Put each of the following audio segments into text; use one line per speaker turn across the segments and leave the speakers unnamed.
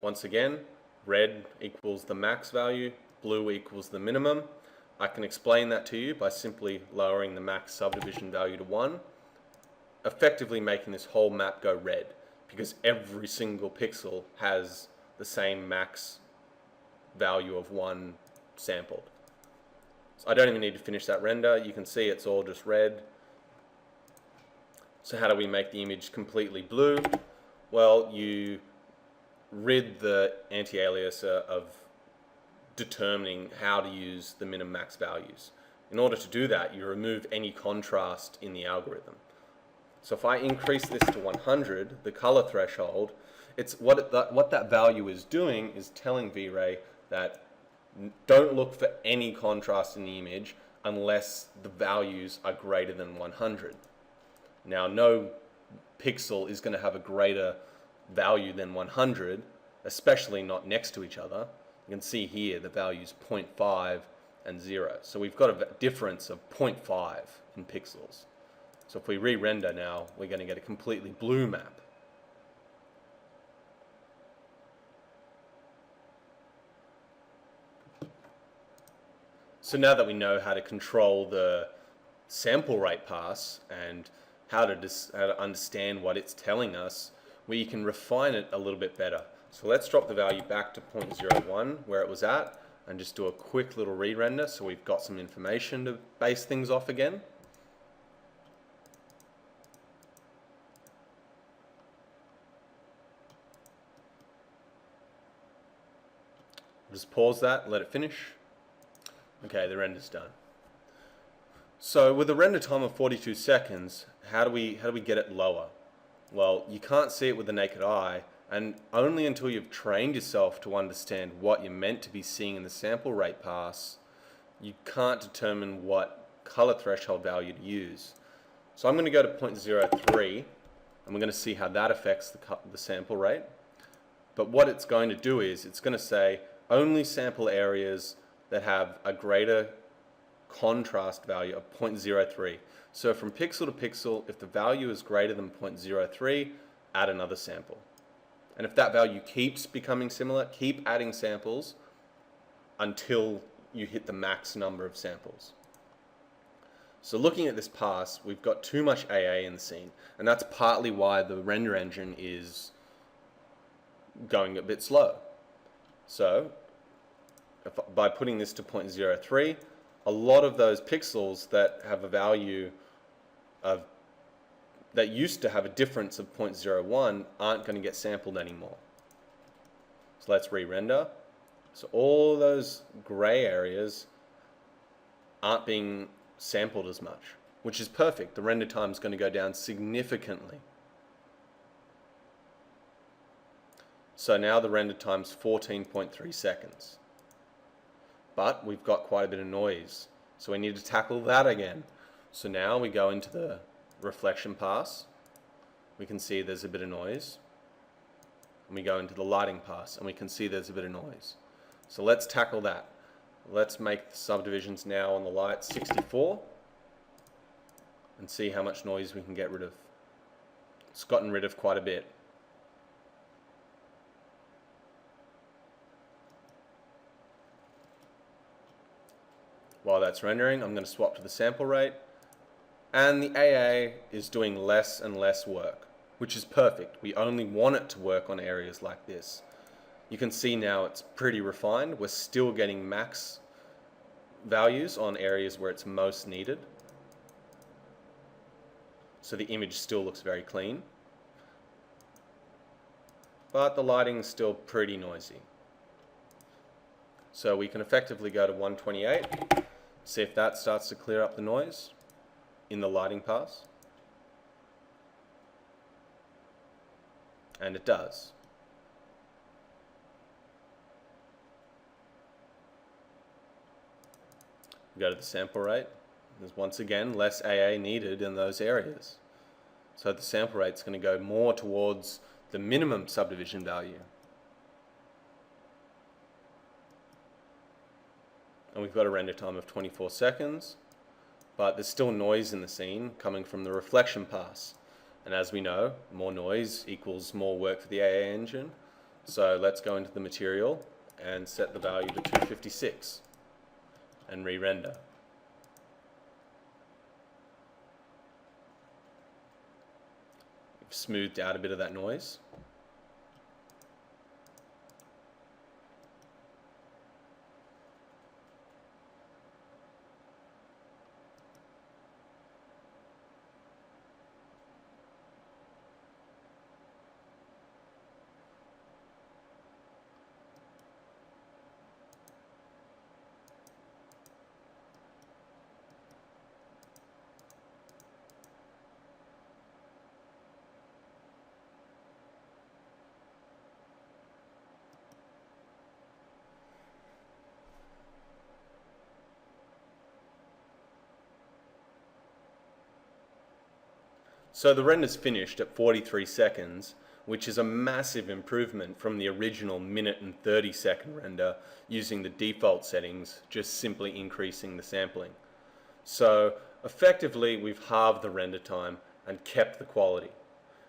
Once again, red equals the max value, blue equals the minimum. I can explain that to you by simply lowering the max subdivision value to 1, effectively making this whole map go red, because every single pixel has the same max value of 1 sampled. So I don't even need to finish that render. You can see it's all just red. So how do we make the image completely blue? Well, you rid the anti-alias of determining how to use the min and max values. In order to do that, you remove any contrast in the algorithm. So if I increase this to 100, the color threshold, it's what that value is doing is telling V-Ray that don't look for any contrast in the image unless the values are greater than 100. Now, no pixel is going to have a greater value than 100, especially not next to each other. You can see here the values 0.5 and 0. So we've got a difference of 0.5 in pixels. So if we re-render now, we're going to get a completely blue map. So now that we know how to control the sample rate pass and how to understand what it's telling us, we can refine it a little bit better. So let's drop the value back to 0.01 where it was at and just do a quick little re-render so we've got some information to base things off again. Just pause that, let it finish. Okay, the render's done. So with a render time of 42 seconds, how do we get it lower? Well, you can't see it with the naked eye, and only until you've trained yourself to understand what you're meant to be seeing in the sample rate pass, you can't determine what color threshold value to use. So I'm going to go to 0.03, and we're going to see how that affects the sample rate. But what it's going to do is it's going to say only sample areas that have a greater contrast value of 0.03. So from pixel to pixel, if the value is greater than 0.03, add another sample. And if that value keeps becoming similar, keep adding samples until you hit the max number of samples. So looking at this pass, we've got too much AA in the scene, and that's partly why the render engine is going a bit slow. So by putting this to 0.03, a lot of those pixels that have a value of that used to have a difference of 0.01 aren't going to get sampled anymore. So let's re-render. So all those gray areas aren't being sampled as much, which is perfect. The render time is going to go down significantly. So now the render time's 14.3 seconds. But we've got quite a bit of noise, so we need to tackle that again. So now we go into the reflection pass. We can see there's a bit of noise. And we go into the lighting pass, and we can see there's a bit of noise. So let's tackle that. Let's make the subdivisions now on the light 64 and see how much noise we can get rid of. It's gotten rid of quite a bit. While that's rendering, I'm going to swap to the sample rate, and the AA is doing less and less work, which is perfect. We only want it to work on areas like this. You can see now it's pretty refined. We're still getting max values on areas where it's most needed. So the image still looks very clean, but the lighting is still pretty noisy. So we can effectively go to 128. See if that starts to clear up the noise in the lighting pass. And it does. Go to the sample rate. There's once again less AA needed in those areas. So the sample rate's going to go more towards the minimum subdivision value. And we've got a render time of 24 seconds, but there's still noise in the scene coming from the reflection pass. And as we know, more noise equals more work for the AA engine. So let's go into the material and set the value to 256 and re-render. We've smoothed out a bit of that noise. So the render's finished at 43 seconds, which is a massive improvement from the original minute and 30-second render using the default settings, just simply increasing the sampling. So effectively, we've halved the render time and kept the quality.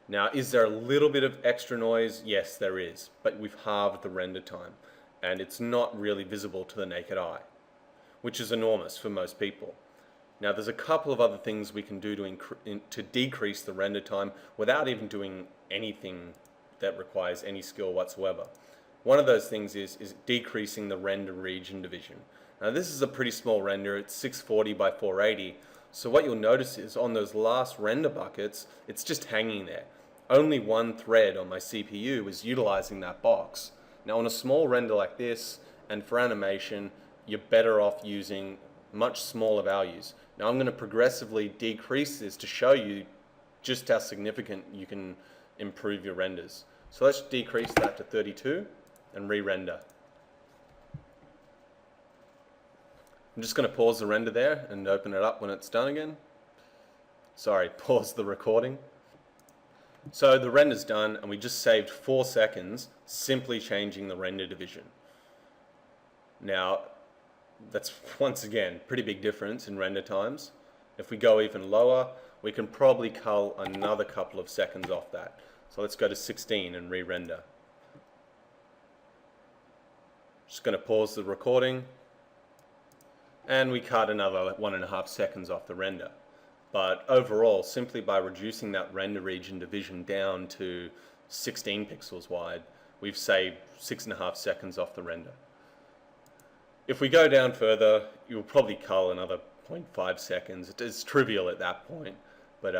Now, is there a little bit of extra noise? Yes, there is, but we've halved the render time, and it's not really visible to the naked eye, which is enormous for most people. Now, there's a couple of other things we can do to decrease the render time without even doing anything that requires any skill whatsoever. One of those things is decreasing the render region division. Now, this is a pretty small render. It's 640 by 480. So what you'll notice is on those last render buckets, it's just hanging there. Only one thread on my CPU is utilizing that box. Now, on a small render like this, and for animation, you're better off using much smaller values. Now I'm going to progressively decrease this to show you just how significant you can improve your renders. So let's decrease that to 32 and re-render. I'm just going to pause the render there and open it up when it's done again. Sorry, pause the recording. So the render's done and we just saved 4 seconds simply changing the render division. Now, that's once again pretty big difference in render times. If we go even lower, we can probably cull another couple of seconds off that. So let's go to 16 and re-render. Just going to pause the recording, and we cut another 1.5 seconds off the render. But overall, simply by reducing that render region division down to 16 pixels wide, we've saved 6.5 seconds off the render. If we go down further, you'll probably cull another 0.5 seconds. It's trivial at that point, but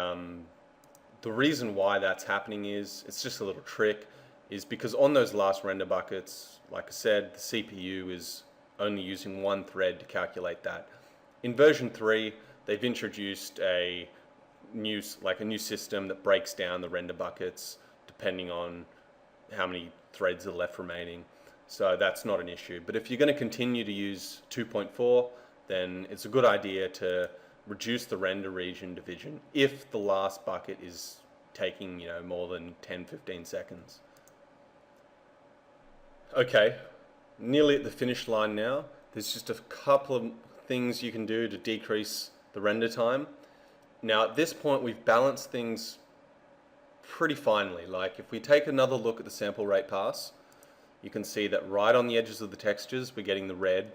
the reason why that's happening is, it's just a little trick, is because on those last render buckets, like I said, the CPU is only using one thread to calculate that. In version 3, they've introduced a new system that breaks down the render buckets depending on how many threads are left remaining. So that's not an issue. But if you're going to continue to use 2.4, then it's a good idea to reduce the render region division if the last bucket is taking, more than 10-15 seconds. Okay, nearly at the finish line now. There's just a couple of things you can do to decrease the render time. Now at this point we've balanced things pretty finely. Like if we take another look at the sample rate pass, you can see that right on the edges of the textures we're getting the red.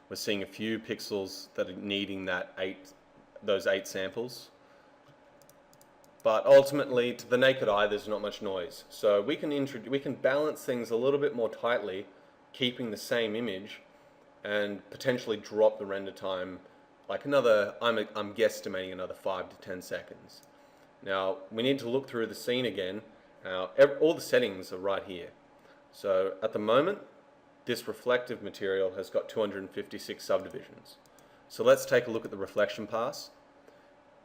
We're seeing a few pixels that are needing those 8 samples. But ultimately, to the naked eye, there's not much noise. So we can balance things a little bit more tightly, keeping the same image, and potentially drop the render time like another, I'm guesstimating another 5 to 10 seconds. Now, we need to look through the scene again. Now, all the settings are right here. So at the moment, this reflective material has got 256 subdivisions. So let's take a look at the reflection pass.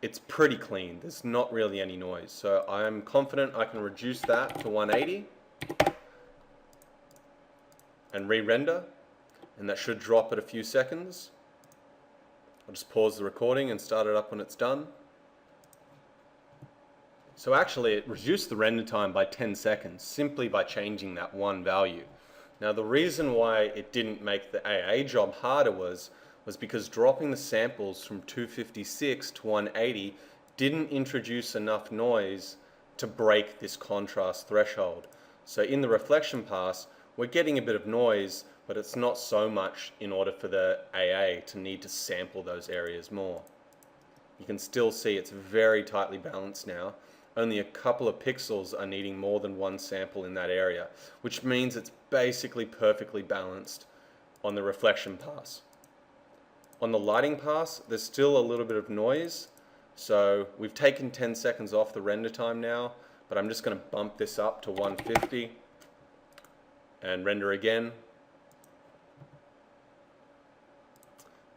It's pretty clean. There's not really any noise. So I'm confident I can reduce that to 180 and re-render, and that should drop at a few seconds. I'll just pause the recording and start it up when it's done. So actually it reduced the render time by 10 seconds simply by changing that one value. Now the reason why it didn't make the AA job harder was because dropping the samples from 256 to 180 didn't introduce enough noise to break this contrast threshold. So in the reflection pass, we're getting a bit of noise, but it's not so much in order for the AA to need to sample those areas more. You can still see it's very tightly balanced now. Only a couple of pixels are needing more than one sample in that area, which means it's basically perfectly balanced on the reflection pass. On the lighting pass, there's still a little bit of noise. So we've taken 10 seconds off the render time now, but I'm just going to bump this up to 150 and render again.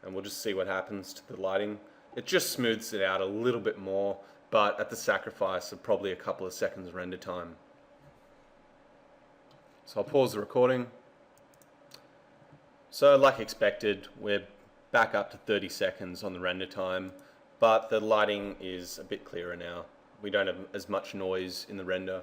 And we'll just see what happens to the lighting. It just smooths it out a little bit more, but at the sacrifice of probably a couple of seconds render time. So I'll pause the recording. So like expected, we're back up to 30 seconds on the render time, but the lighting is a bit clearer now. We don't have as much noise in the render.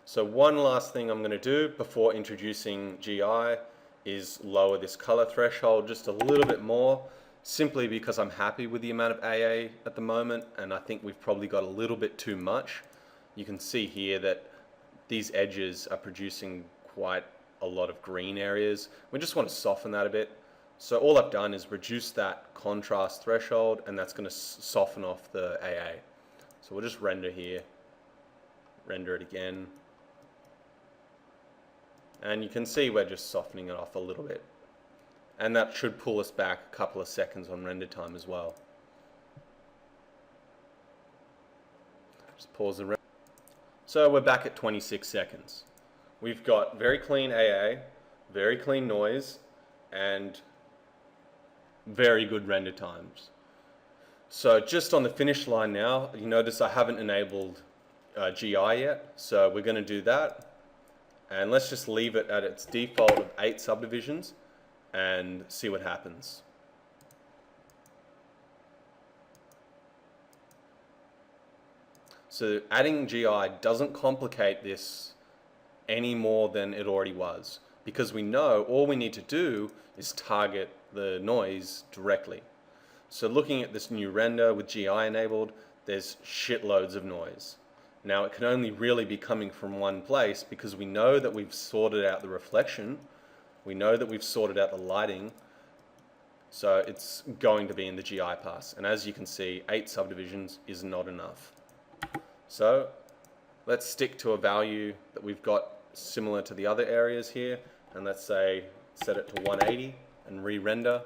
So one last thing I'm going to do before introducing GI is lower this color threshold just a little bit more, simply because I'm happy with the amount of AA at the moment, and I think we've probably got a little bit too much. You can see here that these edges are producing quite a lot of green areas. We just want to soften that a bit. So all I've done is reduce that contrast threshold, and that's going to soften off the AA. So we'll just render here, render it again. And you can see we're just softening it off a little bit. And that should pull us back a couple of seconds on render time as well. Just pause the render. So we're back at 26 seconds. We've got very clean AA, very clean noise, and very good render times. So just on the finish line now, you notice I haven't enabled GI yet, so we're going to do that. And let's just leave it at its default of 8 subdivisions and see what happens. So adding GI doesn't complicate this any more than it already was, because we know all we need to do is target the noise directly. So looking at this new render with GI enabled, there's shitloads of noise. Now it can only really be coming from one place because we know that we've sorted out the reflection, we know that we've sorted out the lighting, so it's going to be in the GI pass. And as you can see, 8 subdivisions is not enough. So let's stick to a value that we've got similar to the other areas here, and let's say set it to 180 and re-render.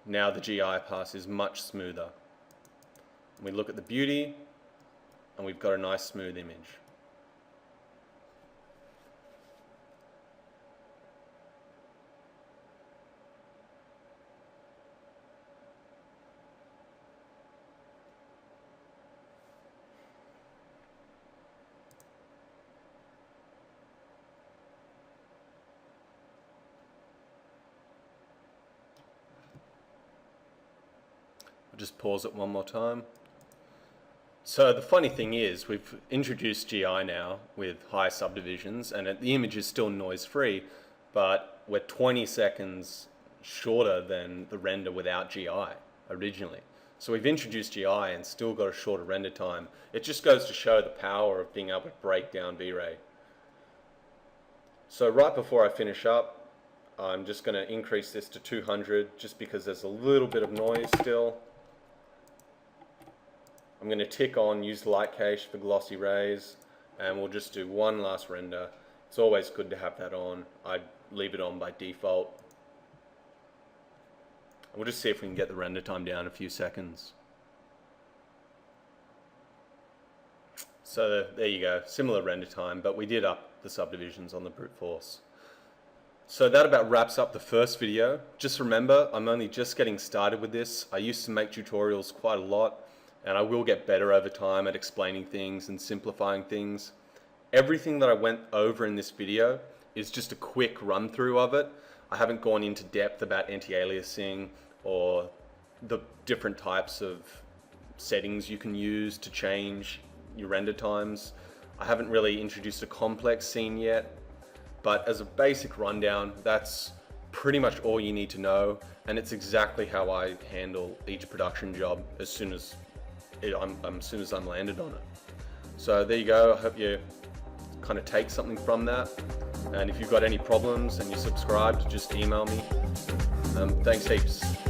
Now the GI pass is much smoother. We look at the beauty, and we've got a nice smooth image. Just pause it one more time. So the funny thing is, we've introduced GI now with high subdivisions, and the image is still noise free, but we're 20 seconds shorter than the render without GI originally. So we've introduced GI and still got a shorter render time. It just goes to show the power of being able to break down V-Ray. So right before I finish up, I'm just going to increase this to 200 just because there's a little bit of noise still. I'm going to tick on use light cache for glossy rays, and we'll just do one last render. It's always good to have that on. I'd leave it on by default. We'll just see if we can get the render time down a few seconds. So there you go, similar render time, but we did up the subdivisions on the brute force. So that about wraps up the first video. Just remember, I'm only just getting started with this. I used to make tutorials quite a lot, and I will get better over time at explaining things and simplifying things. Everything that I went over in this video is just a quick run through of it. I haven't gone into depth about anti-aliasing or the different types of settings you can use to change your render times. I haven't really introduced a complex scene yet, but as a basic rundown, that's pretty much all you need to know, and it's exactly how I handle each production job as soon as as soon as I'm landed on it. So there you go. I hope you kind of take something from that. And if you've got any problems and you're subscribed, just email me. Thanks heaps.